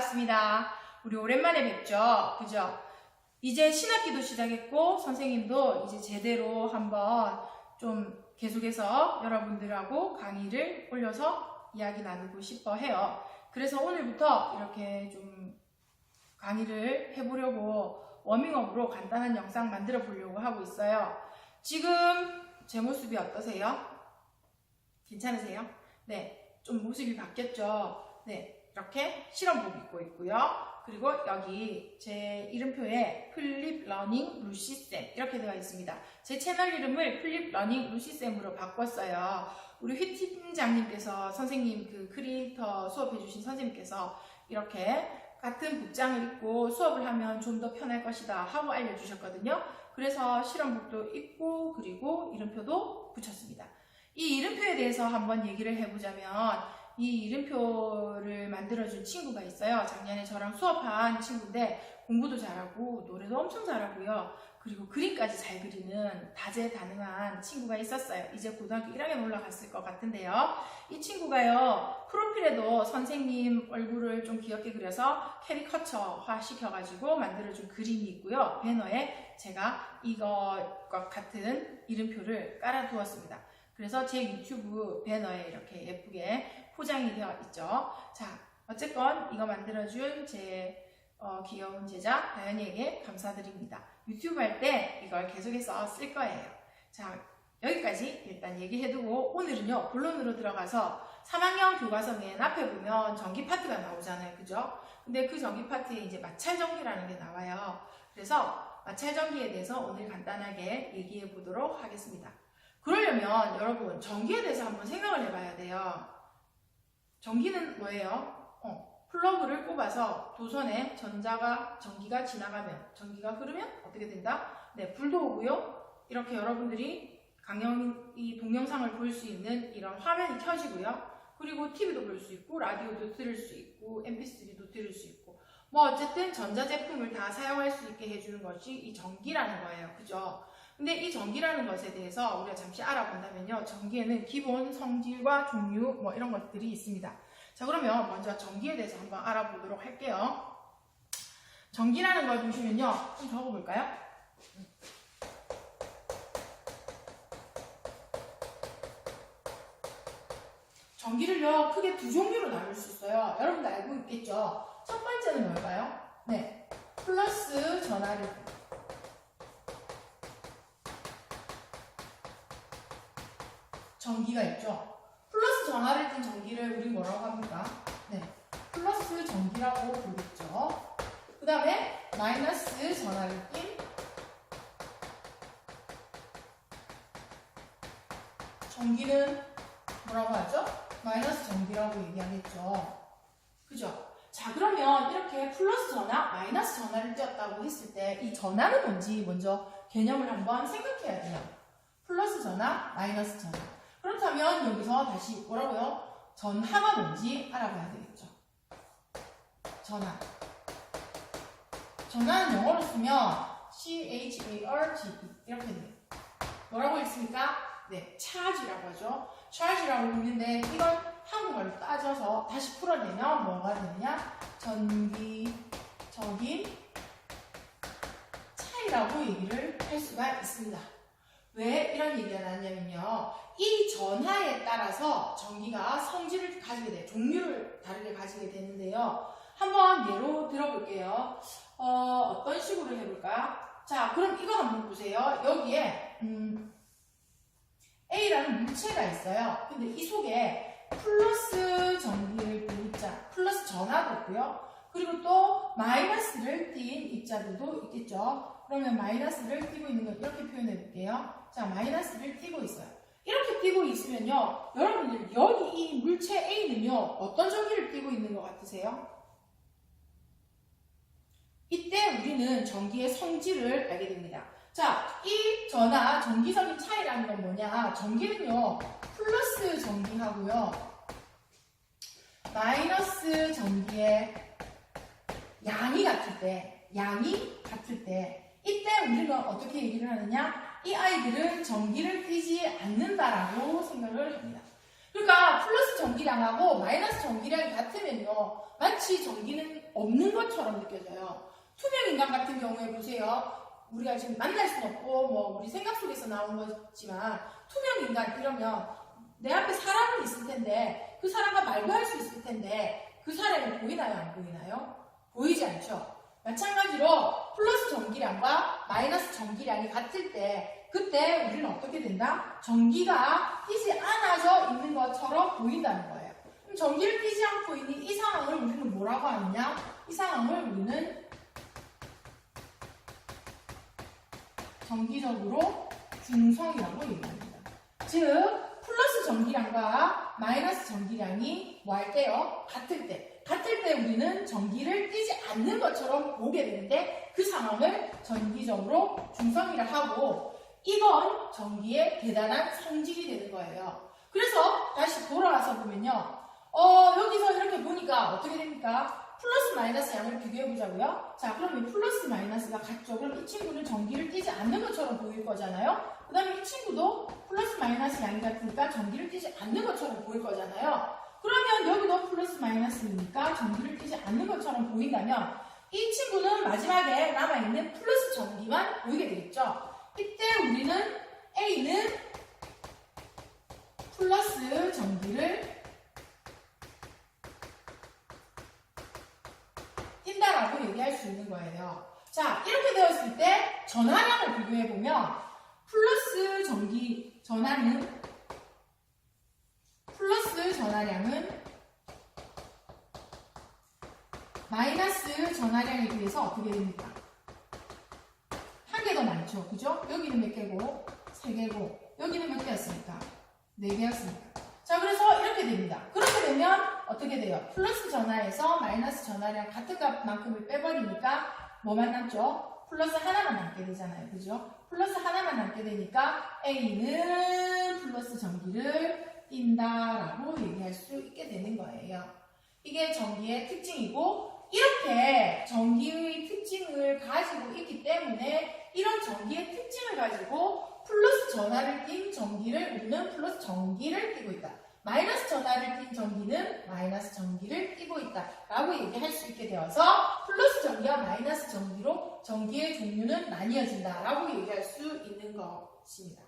반갑습니다. 우리 오랜만에 뵙죠? 그죠? 이제 신학기도 시작했고 선생님도 이제 제대로 한번 좀 계속해서 여러분들하고 강의를 올려서 이야기 나누고 싶어 해요. 그래서 오늘부터 이렇게 좀 강의를 해보려고 워밍업으로 간단한 영상 만들어 보려고 하고 있어요. 지금 제 모습이 어떠세요? 괜찮으세요? 네, 좀 모습이 바뀌었죠? 네, 이렇게 실험복 입고 있고요. 그리고 여기 제 이름표에 플립 러닝 루시쌤 이렇게 되어 있습니다. 제 채널 이름을 플립 러닝 루시쌤으로 바꿨어요. 우리 휘 팀장님께서 선생님 그 크리에이터 수업해 주신 선생님께서 이렇게 같은 복장을 입고 수업을 하면 좀 더 편할 것이다 하고 알려주셨거든요. 그래서 실험복도 입고 그리고 이름표도 붙였습니다. 이 이름표에 대해서 한번 얘기를 해보자면 이 이름표를 만들어준 친구가 있어요. 작년에 저랑 수업한 친구인데 공부도 잘하고 노래도 엄청 잘하고요. 그리고 그림까지 잘 그리는 다재다능한 친구가 있었어요. 이제 고등학교 1학년 올라갔을 것 같은데요. 이 친구가요. 프로필에도 선생님 얼굴을 좀 귀엽게 그려서 캐리커처화 시켜가지고 만들어준 그림이 있고요. 배너에 제가 이것과 같은 이름표를 깔아두었습니다. 그래서 제 유튜브 배너에 이렇게 예쁘게 포장이 되어 있죠. 자, 어쨌건 이거 만들어준 제 귀여운 제자 다현이에게 감사드립니다. 유튜브 할 때 이걸 계속해서 쓸 거예요. 자, 여기까지 일단 얘기해두고 오늘은요 본론으로 들어가서 3학년 교과서 맨 앞에 보면 전기 파트가 나오잖아요. 그죠? 근데 그 전기 파트에 이제 마찰전기라는 게 나와요. 그래서 마찰전기에 대해서 오늘 간단하게 얘기해 보도록 하겠습니다. 그러려면 여러분 전기에 대해서 한번 생각을 해봐야 돼요. 전기는 뭐예요? 플러그를 꼽아서 도선에 전기가 지나가면, 전기가 흐르면 어떻게 된다? 네, 불도 오고요. 이렇게 여러분들이 이 동영상을 볼 수 있는 이런 화면이 켜지고요. 그리고 TV도 볼 수 있고, 라디오도 들을 수 있고, MP3도 들을 수 있고. 뭐 어쨌든 전자제품을 다 사용할 수 있게 해주는 것이 이 전기라는 거예요. 그죠? 근데 이 전기라는 것에 대해서 우리가 잠시 알아본다면요. 전기에는 기본, 성질과 종류 뭐 이런 것들이 있습니다. 자, 그러면 먼저 전기에 대해서 한번 알아보도록 할게요. 전기라는 걸 보시면요. 좀 적어볼까요? 전기를요. 크게 두 종류로 나눌 수 있어요. 여러분도 알고 있겠죠? 첫 번째는 뭘까요? 네, 플러스 전하를 전기가 있죠. 플러스 전하를 띤 전기를 우리 뭐라고 합니까? 네, 플러스 전기라고 부르겠죠. 그 다음에 마이너스 전하를 띤 전기는 뭐라고 하죠? 마이너스 전기라고 얘기하겠죠. 그죠? 자, 그러면 이렇게 플러스 전하, 마이너스 전하를 띄었다고 했을 때 이 전하는 뭔지 먼저 개념을 한번 생각해야 돼요. 플러스 전하, 마이너스 전하. 그렇다면 여기서 다시 뭐라고요? 전하가 뭔지 알아봐야 되겠죠. 전하. 전하는 영어로 쓰면 CHARGE 이렇게 돼요. 뭐라고 읽습니까? 네, 차지라고 하죠. 차지라고 읽는데 이걸 한국말로 따져서 다시 풀어내면 뭐가 되느냐? 전기적인 차이라고 얘기를 할 수가 있습니다. 왜 이런 얘기가 나왔냐면요. 이 전하에 따라서 전기가 성질을 가지게 돼요. 종류를 다르게 가지게 되는데요. 한번 예로 들어볼게요. 어떤 식으로 해볼까요? 자, 그럼 이거 한번 보세요. 여기에 A라는 물체가 있어요. 근데 이 속에 플러스 전기를 띤 입자, 플러스 전하도 있고요. 그리고 또 마이너스를 띤 입자들도 있겠죠. 그러면 마이너스를 띄고 있는 걸 이렇게 표현해 볼게요. 자, 마이너스를 띄고 있어요. 이렇게 띄고 있으면요. 여러분들 여기 이 물체 A는요. 어떤 전기를 띄고 있는 것 같으세요? 이때 우리는 전기의 성질을 알게 됩니다. 자, 이 전하, 전기적인 차이라는 건 뭐냐? 전기는요. 플러스 전기하고요. 마이너스 전기의 양이 같을 때 이때 우리는 어떻게 얘기를 하느냐? 이 아이들은 전기를 띄지 않는다라고 생각을 합니다. 그러니까 플러스 전기량하고 마이너스 전기량이 같으면요. 마치 전기는 없는 것처럼 느껴져요. 투명 인간 같은 경우에 보세요. 우리가 지금 만날 수는 없고 뭐 우리 생각 속에서 나온 거지만 투명 인간 이러면 내 앞에 사람은 있을 텐데 그 사람과 말도 할 수 있을 텐데 그 사람이 보이나요? 안 보이나요? 보이지 않죠? 마찬가지로 플러스 전기량과 마이너스 전기량이 같을 때 그때 우리는 어떻게 된다? 전기가 띄지 않아져 있는 것처럼 보인다는 거예요. 그럼 전기를 띄지 않고 있는 이 상황을 우리는 뭐라고 하느냐? 이 상황을 우리는 정기적으로 중성이라고 얘기합니다. 즉 플러스 전기량과 마이너스 전기량이 뭐 할 때요? 같을 때 우리는 전기를 띄지 않는 것처럼 보게 되는데 그 상황을 전기적으로 중성이라 하고 이건 전기의 대단한 성질이 되는 거예요. 그래서 다시 돌아와서 보면요. 여기서 이렇게 보니까 어떻게 됩니까? 플러스 마이너스 양을 비교해 보자고요. 자, 그러면 플러스 마이너스가 같죠. 그럼 이 친구는 전기를 띄지 않는 것처럼 보일 거잖아요. 그 다음에 이 친구도 플러스 마이너스 양이 같으니까 전기를 띄지 않는 것처럼 보일 거잖아요. 그러면 여기도 플러스 마이너스니까 전기를 띄지 않는 것처럼 보인다면 이 친구는 마지막에 남아있는 플러스 전기만 보이게 되겠죠. 이때 우리는 A는 플러스 전기를 띈다라고 얘기할 수 있는 거예요. 자, 이렇게 되었을 때 전하량을 비교해보면 플러스 전하량은 마이너스 전하량에 비해서 어떻게 됩니까? 한 개 더 많죠. 그죠? 여기는 몇 개고? 3개고. 여기는 몇 개였습니까? 4개였습니까? 자, 그래서 이렇게 됩니다. 그렇게 되면 어떻게 돼요? 플러스 전하에서 마이너스 전하량 같은 값만큼을 빼버리니까 뭐만 남죠? 플러스 하나만 남게 되잖아요. 그죠? 플러스 하나만 남게 되니까 A는 플러스 전기를 띈다라고 얘기할 수 있게 되는 거예요. 이게 전기의 특징이고 이렇게 전기의 특징을 가지고 있기 때문에 이런 전기의 특징을 가지고 플러스 전하를 띤 전기를 우리는 플러스 전기를 띠고 있다. 마이너스 전하를 띤 전기는 마이너스 전기를 띠고 있다. 라고 얘기할 수 있게 되어서 플러스 전기와 마이너스 전기로 전기의 종류는 나뉘어진다. 라고 얘기할 수 있는 것입니다.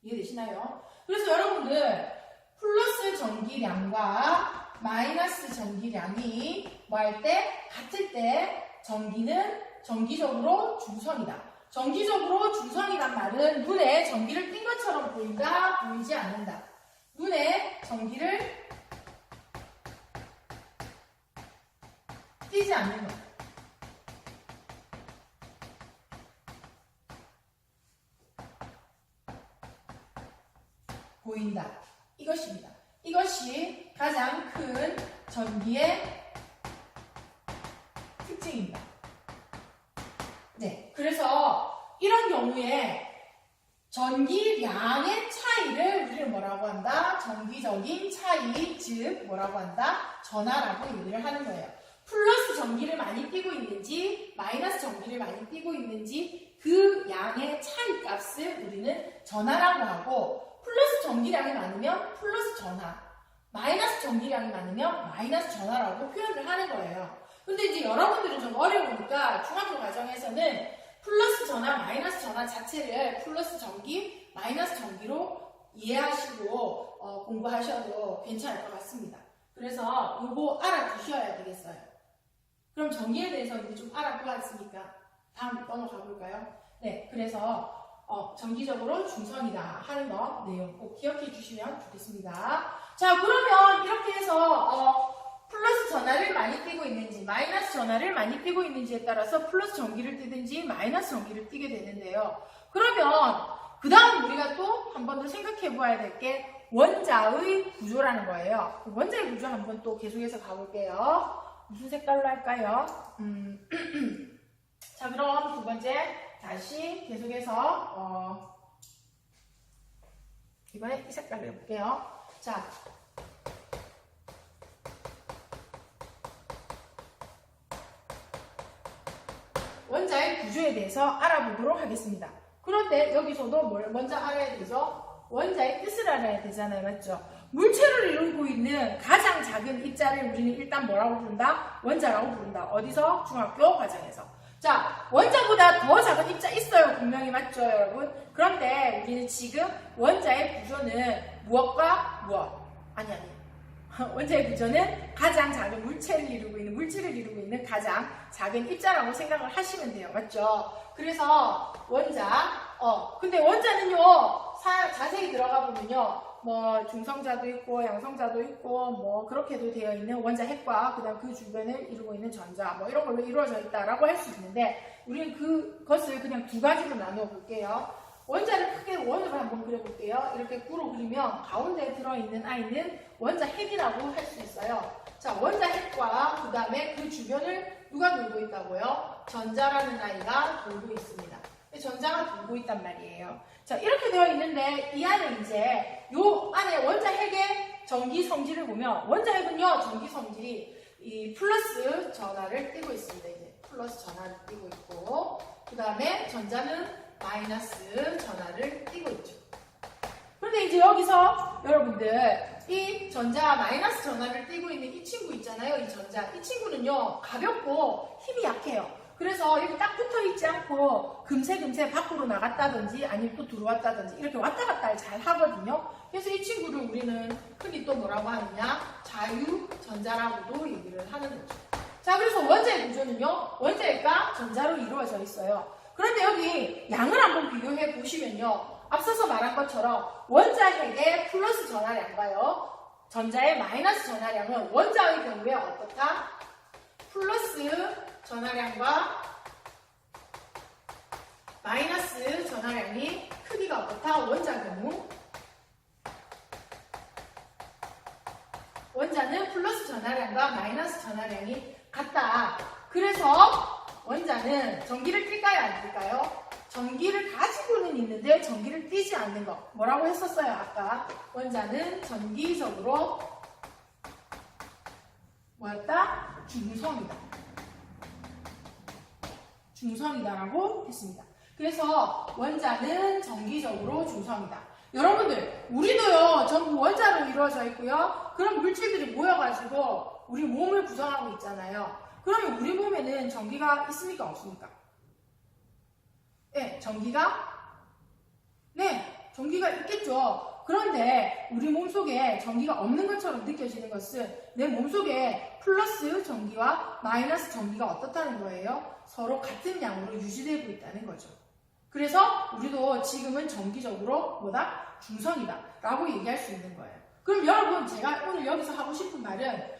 이해되시나요? 그래서 여러분들 플러스 전기량과 마이너스 전기량이 뭐 할 때? 같을 때 전기는 정기적으로 중성이다. 정기적으로 중성이란 말은 눈에 전기를 띈 것처럼 보인다, 보이지 않는다. 눈에 전기를 띄지 않는 것. 보인다. 이것입니다. 이것이 가장 큰 전기의 특징입니다. 네, 그래서 이런 경우에 전기량의 차이를 우리는 뭐라고 한다? 전기적인 차이, 즉 뭐라고 한다? 전하라고 얘기를 하는 거예요. 플러스 전기를 많이 띄고 있는지 마이너스 전기를 많이 띄고 있는지 그 양의 차이 값을 우리는 전하라고 하고 플러스 전기량이 많으면 플러스 전하, 마이너스 전기량이 많으면 마이너스 전하라고 표현을 하는 거예요. 근데 이제 여러분들은 좀 어려우니까 중학교 과정에서는 플러스 전하, 마이너스 전하 자체를 플러스 전기, 마이너스 전기로 이해하시고 공부하셔도 괜찮을 것 같습니다. 그래서 요거 알아두셔야 되겠어요. 그럼 전기에 대해서 이제 좀 알아보았으니까 다음 넘어가 볼까요? 네, 그래서 정기적으로 중성이다 하는 거 내용 꼭 기억해 주시면 좋겠습니다. 자, 그러면 이렇게 해서 플러스 전하를 많이 띄고 있는지 마이너스 전하를 많이 띄고 있는지에 따라서 플러스 전기를 띄든지 마이너스 전기를 띄게 되는데요. 그러면 그 다음 우리가 또 한 번 더 생각해 보아야 될 게 원자의 구조라는 거예요. 원자의 구조 한번 또 계속해서 가볼게요. 무슨 색깔로 할까요? 자, 그럼 두 번째 다시 계속해서 이번에 이 색깔로 해볼게요. 자, 원자의 구조에 대해서 알아보도록 하겠습니다. 그런데 여기서도 뭘 먼저 알아야 되죠? 원자의 뜻을 알아야 되잖아요. 맞죠? 물체를 이루고 있는 가장 작은 입자를 우리는 일단 뭐라고 부른다? 원자라고 부른다. 어디서? 중학교 과정에서. 자, 원자보다 더 작은 입자 있어요. 분명히 맞죠, 여러분? 그런데 우리는 지금 원자의 구조는 무엇과 무엇? 아니. 원자의 구조는 가장 작은 물질을 이루고 있는 가장 작은 입자라고 생각을 하시면 돼요. 맞죠? 그래서 근데 원자는요, 자세히 들어가 보면요, 뭐 중성자도 있고 양성자도 있고 뭐 그렇게도 되어 있는 원자 핵과 그다음 그 주변을 이루고 있는 전자 뭐 이런 걸로 이루어져 있다라고 할 수 있는데 우리는 그것을 그냥 두 가지로 나누어 볼게요. 원자를 크게 원으로 한번 그려볼게요. 이렇게 구로 그리면 가운데에 들어있는 아이는 원자 핵이라고 할 수 있어요. 자, 원자 핵과 그 다음에 그 주변을 누가 돌고 있다고요? 전자라는 아이가 돌고 있습니다. 전자가 돌고 있단 말이에요. 자, 이렇게 되어 있는데 이 안에 이제 요 안에 원자 핵의 전기 성질을 보면 원자 핵은요, 전기 성질이 이 플러스 전하를 띠고 있습니다. 이제 플러스 전하를 띠고 있고 그 다음에 전자는 마이너스 전하를 띠고 있죠. 그런데 이제 여기서 여러분들 이 전자 마이너스 전하를 띠고 있는 이 친구 있잖아요. 이 전자. 이 친구는요, 가볍고 힘이 약해요. 그래서 여기 딱 붙어 있지 않고 금세 밖으로 나갔다든지 아니면 또 들어왔다든지 이렇게 왔다 갔다 잘 하거든요. 그래서 이 친구를 우리는 흔히 또 뭐라고 하느냐? 자유전자라고도 얘기를 하는 거죠. 자, 그래서 원자의 구조는요, 원자핵과 전자로 이루어져 있어요. 그런데 여기 양을 한번 비교해 보시면요, 앞서서 말한 것처럼 원자핵의 플러스 전하량과요, 전자의 마이너스 전하량은 원자의 경우에 어떻다? 플러스 전하량과 마이너스 전하량이 크기가 어떻다? 원자 경우 원자는 플러스 전하량과 마이너스 전하량이 같다. 그래서 원자는 전기를 띨까요? 안 띨까요? 전기를 가지고는 있는데 전기를 띠지 않는 거. 뭐라고 했었어요? 아까 원자는 전기적으로 뭐였다? 중성이다라고 했습니다. 그래서 원자는 전기적으로 중성이다. 여러분들, 우리도요, 전부 원자로 이루어져 있고요. 그런 물질들이 모여가지고 우리 몸을 구성하고 있잖아요. 그러면 우리 몸에는 전기가 있습니까? 없습니까? 네, 전기가 있겠죠. 그런데 우리 몸속에 전기가 없는 것처럼 느껴지는 것은 내 몸속에 플러스 전기와 마이너스 전기가 어떻다는 거예요? 서로 같은 양으로 유지되고 있다는 거죠. 그래서 우리도 지금은 전기적으로 뭐다? 중성이다 라고 얘기할 수 있는 거예요. 그럼 여러분, 제가 오늘 여기서 하고 싶은 말은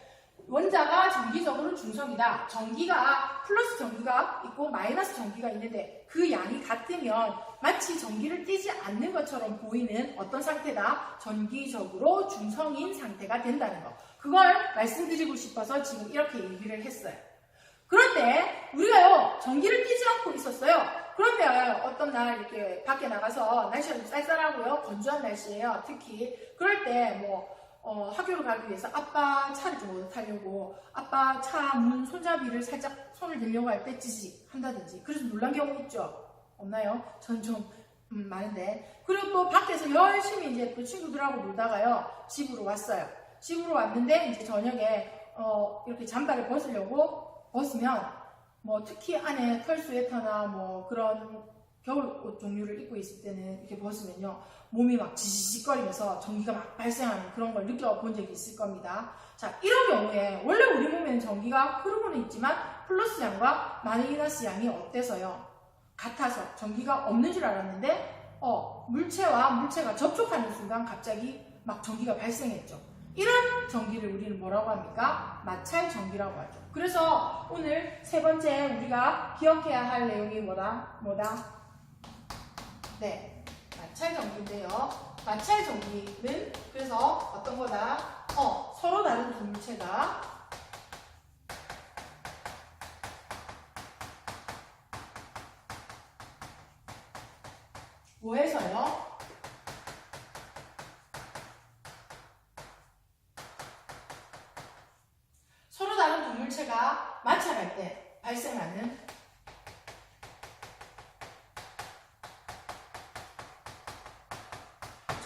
원자가 전기적으로 중성이다. 전기가 플러스 전기가 있고 마이너스 전기가 있는데 그 양이 같으면 마치 전기를 띠지 않는 것처럼 보이는 어떤 상태다? 전기적으로 중성인 상태가 된다는 거. 그걸 말씀드리고 싶어서 지금 이렇게 얘기를 했어요. 그런데 우리가요, 전기를 띠지 않고 있었어요. 그런데 어떤 날 이렇게 밖에 나가서 날씨가 좀 쌀쌀하고요, 건조한 날씨예요. 특히 그럴 때 학교를 가기 위해서 아빠 차를 좀 타려고 아빠 차 문 손잡이를 살짝 손을 대려고 할 때 찌직 한다든지 그래서 놀란 경우 있죠? 없나요? 전 좀 많은데. 그리고 또 밖에서 열심히 이제 또 친구들하고 놀다가요, 집으로 왔어요. 집으로 왔는데 이제 저녁에 이렇게 잠바를 벗으면 뭐 특히 안에 털 스웨터나 뭐 그런 겨울옷 종류를 입고 있을 때는 이렇게 벗으면요, 몸이 막 지지직거리면서 전기가 막 발생하는 그런 걸 느껴본 적이 있을 겁니다. 자, 이런 경우에 원래 우리 몸에는 전기가 흐르고는 있지만 플러스 양과 마이너스 양이 어때서요? 같아서 전기가 없는 줄 알았는데 물체와 물체가 접촉하는 순간 갑자기 막 전기가 발생했죠. 이런 전기를 우리는 뭐라고 합니까? 마찰 전기라고 하죠. 그래서 오늘 세 번째 우리가 기억해야 할 내용이 뭐다? 네, 마찰 전기인데요. 마찰 전기는 그래서 어떤 거다? 서로 다른 두 물체가 뭐 해서요? 서로 다른 두 물체가 마찰할 때 발생하는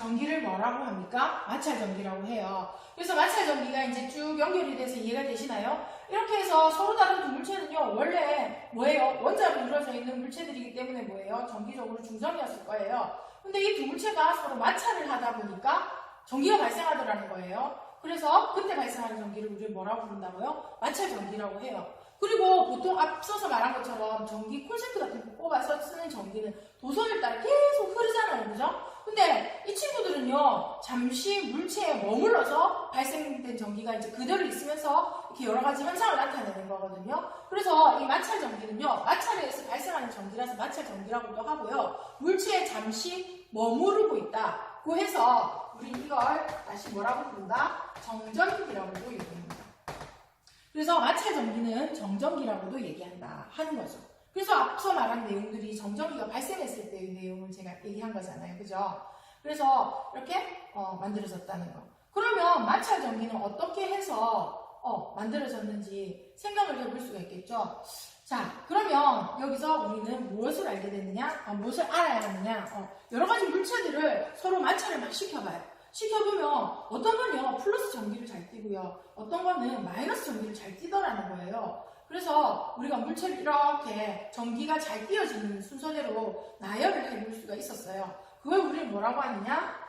전기를 뭐라고 합니까? 마찰전기라고 해요. 그래서 마찰전기가 이제 쭉 연결이 돼서 이해가 되시나요? 이렇게 해서 서로 다른 두 물체는요, 원래 뭐예요? 원자로 이루어져 있는 물체들이기 때문에 뭐예요? 전기적으로 중성이었을 거예요. 근데 이 두 물체가 서로 마찰을 하다 보니까 전기가 발생하더라는 거예요. 그래서 그때 발생하는 전기를 우리는 뭐라고 부른다고요? 마찰전기라고 해요. 그리고 보통 앞서서 말한 것처럼 전기 콘센트 같은 거 꼽아서 쓰는 전기는 도선을 따라 계속 흐르잖아요. 그죠? 근데 이 친구들은요, 잠시 물체에 머물러서 발생된 전기가 이제 그대로 있으면서 이렇게 여러 가지 현상을 나타내는 거거든요. 그래서 이 마찰 전기는요, 마찰에 의해서 발생하는 전기라서 마찰 전기라고도 하고요, 물체에 잠시 머무르고 있다고 해서 우리 이걸 다시 뭐라고 부른다? 정전기라고도 얘기합니다. 그래서 마찰 전기는 정전기라고도 얘기한다 하는 거죠. 그래서 앞서 말한 내용들이 정전기가 발생했을 때의 내용을 제가 얘기한 거잖아요. 그죠? 그래서 이렇게 만들어졌다는 거. 그러면 마찰 전기는 어떻게 해서 만들어졌는지 생각을 해볼 수가 있겠죠. 자, 그러면 여기서 우리는 무엇을 알게 됐느냐? 무엇을 알아야 하느냐? 여러 가지 물체들을 서로 마찰을 막 시켜봐요. 시켜보면 어떤 건요 플러스 전기를 잘 띠고요, 어떤 거는 마이너스 전기를 잘 띠더라는 거예요. 그래서 우리가 물체를 이렇게 전기가 잘 띄어지는 순서대로 나열을 해볼 수가 있었어요. 그걸 우리는 뭐라고 하느냐?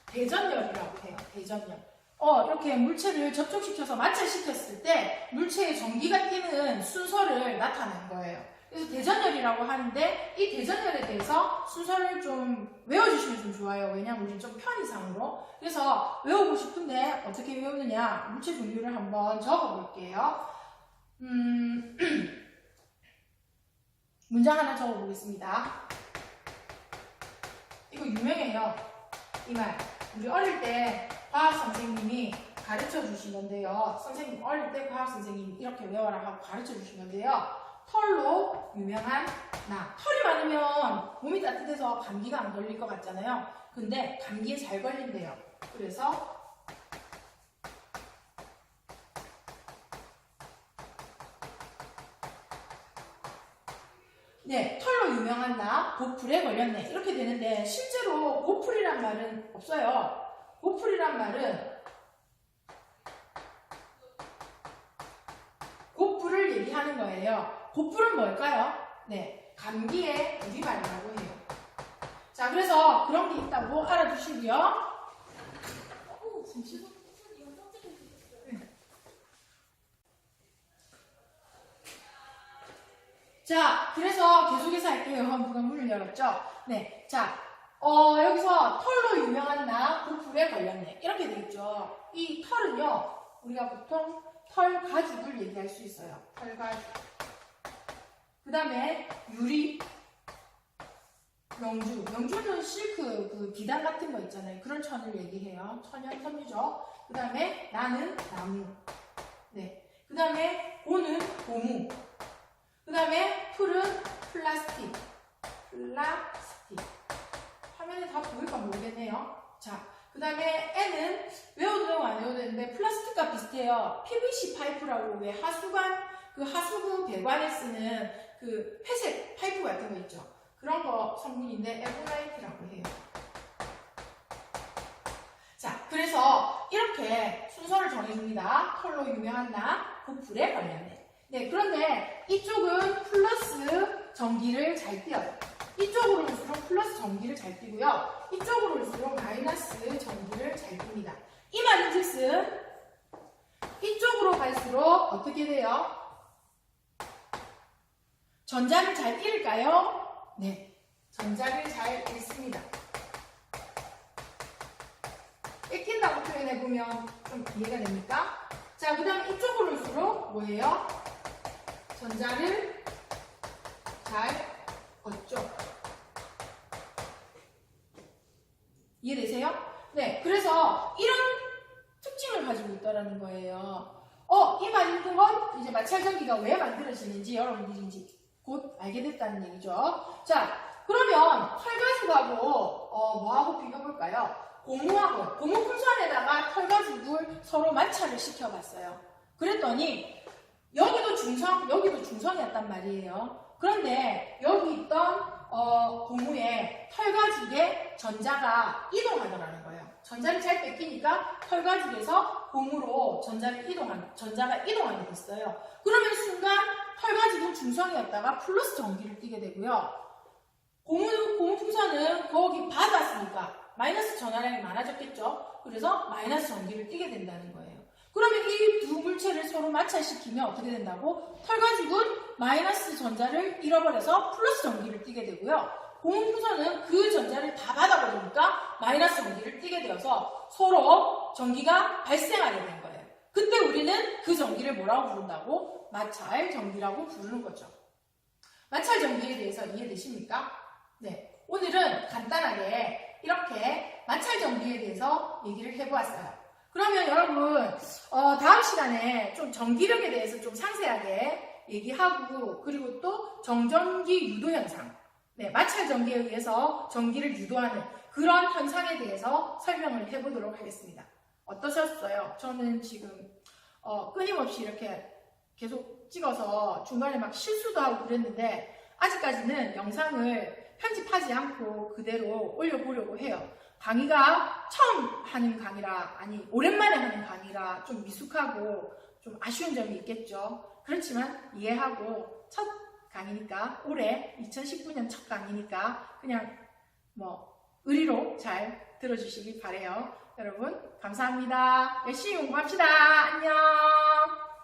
대전열이라고 해요. 대전열. 이렇게 물체를 접촉시켜서 마찰시켰을 때 물체에 전기가 띄는 순서를 나타낸 거예요. 그래서 대전열이라고 하는데 이 대전열에 대해서 순서를 좀 외워주시면 좀 좋아요. 왜냐면 우리는 좀 편의상으로. 그래서 외우고 싶은데 어떻게 외우느냐? 물체 종류를 한번 적어볼게요. 문장 하나 적어보겠습니다. 이거 유명해요. 이 말. 우리 어릴 때 과학 선생님이 가르쳐 주신 건데요. 선생님 어릴 때 과학 선생님이 이렇게 외워라 하고 가르쳐 주신 건데요. 털로 유명한 나. 털이 많으면 몸이 따뜻해서 감기가 안 걸릴 것 같잖아요. 근데 감기에 잘 걸린대요. 그래서 네, 털로 유명한 나, 보풀에 걸렸네. 이렇게 되는데 실제로 보풀이란 말은 없어요. 보풀이란 말은 보풀을 얘기하는 거예요. 보풀은 뭘까요? 네, 감기의 우리말이라고 해요. 자, 그래서 그런 게 있다고 알아두시고요. 자, 그래서 계속해서 할게요. 누가 문을 열었죠? 네, 자, 여기서 털로 유명한 나, 보풀에 걸렸네. 이렇게 되겠죠. 이 털은요, 우리가 보통 털 가죽을 얘기할 수 있어요. 털 가죽. 그 다음에 유리, 명주. 명주는 실크, 그 비단 같은 거 있잖아요. 그런 천을 얘기해요. 천연 섬유죠. 그 다음에 나는 나무. 네. 그 다음에 고는 고무. 그 다음에 풀은 플라스틱. 플라스틱. 화면에 다 보일까 모르겠네요. 자, 그 다음에 N은 외워도 되고 안 외워도 되는데 플라스틱과 비슷해요. PVC 파이프라고 왜 그 하수구 배관에 쓰는 그 회색 파이프 같은 거 있죠. 그런 거 성분인데 에보나이트라고 해요. 자, 그래서 이렇게 순서를 정해줍니다. 털로 유명한 나, 보풀에 걸렸네. 네, 그런데 이쪽은 플러스 전기를 잘 띄어요. 이쪽으로 올수록 플러스 전기를 잘 띄고요. 이쪽으로 올수록 마이너스 전기를 잘 띱니다. 이 말인즉슨 이쪽으로 갈수록 어떻게 돼요? 전자를 잘 잃을까요? 네, 전자를 잘 잃습니다. 뺏긴다고 표현해보면 좀 이해가 됩니까? 자, 그 다음 이쪽으로 올수록 뭐예요? 전자를 잘 얻죠. 이해되세요? 네, 그래서 이런 특징을 가지고 있다는 거예요. 이 말 읽은 건 이제 마찰전기가 왜 만들어지는지 여러분들이 이제 곧 알게 됐다는 얘기죠. 자, 그러면 털가죽하고 뭐하고 비교해볼까요? 고무하고, 고무 품수 안에다가 털가죽을 서로 마찰을 시켜봤어요. 그랬더니 여기도 중성, 여기도 중성이었단 말이에요. 그런데 여기 있던 고무에 털가죽에 전자가 이동하더라는 거예요. 전자를 잘 뺏기니까 털가죽에서 고무로 전자가 이동하게 됐어요. 그러면 순간 털가죽은 중성이었다가 플러스 전기를 띠게 되고요. 고무 풍선은 거기 받았으니까 마이너스 전하량이 많아졌겠죠. 그래서 마이너스 전기를 띠게 된다는 거예요. 그러면 이 두 물체를 서로 마찰시키면 어떻게 된다고? 털가죽은 마이너스 전자를 잃어버려서 플러스 전기를 띠게 되고요. 고무 풍선은 그 전자를 다 받아버리니까 마이너스 전기를 띠게 되어서 서로 전기가 발생하게 된 거예요. 그때 우리는 그 전기를 뭐라고 부른다고? 마찰 전기라고 부르는 거죠. 마찰 전기에 대해서 이해되십니까? 네, 오늘은 간단하게 이렇게 마찰 전기에 대해서 얘기를 해보았어요. 그러면 여러분 다음 시간에 좀 전기력에 대해서 좀 상세하게 얘기하고 그리고 또 정전기 유도 현상, 네, 마찰 전기에 의해서 전기를 유도하는 그런 현상에 대해서 설명을 해보도록 하겠습니다. 어떠셨어요? 저는 지금 끊임없이 이렇게 계속 찍어서 중간에 막 실수도 하고 그랬는데 아직까지는 영상을 편집하지 않고 그대로 올려보려고 해요. 강의가 처음 하는 강의라, 아니 오랜만에 하는 강의라 좀 미숙하고 좀 아쉬운 점이 있겠죠. 그렇지만 이해하고 첫 강의니까, 올해 2019년 첫 강의니까 그냥 의리로 잘 들어주시기 바래요. 여러분 감사합니다. 열심히 공부합시다. 안녕.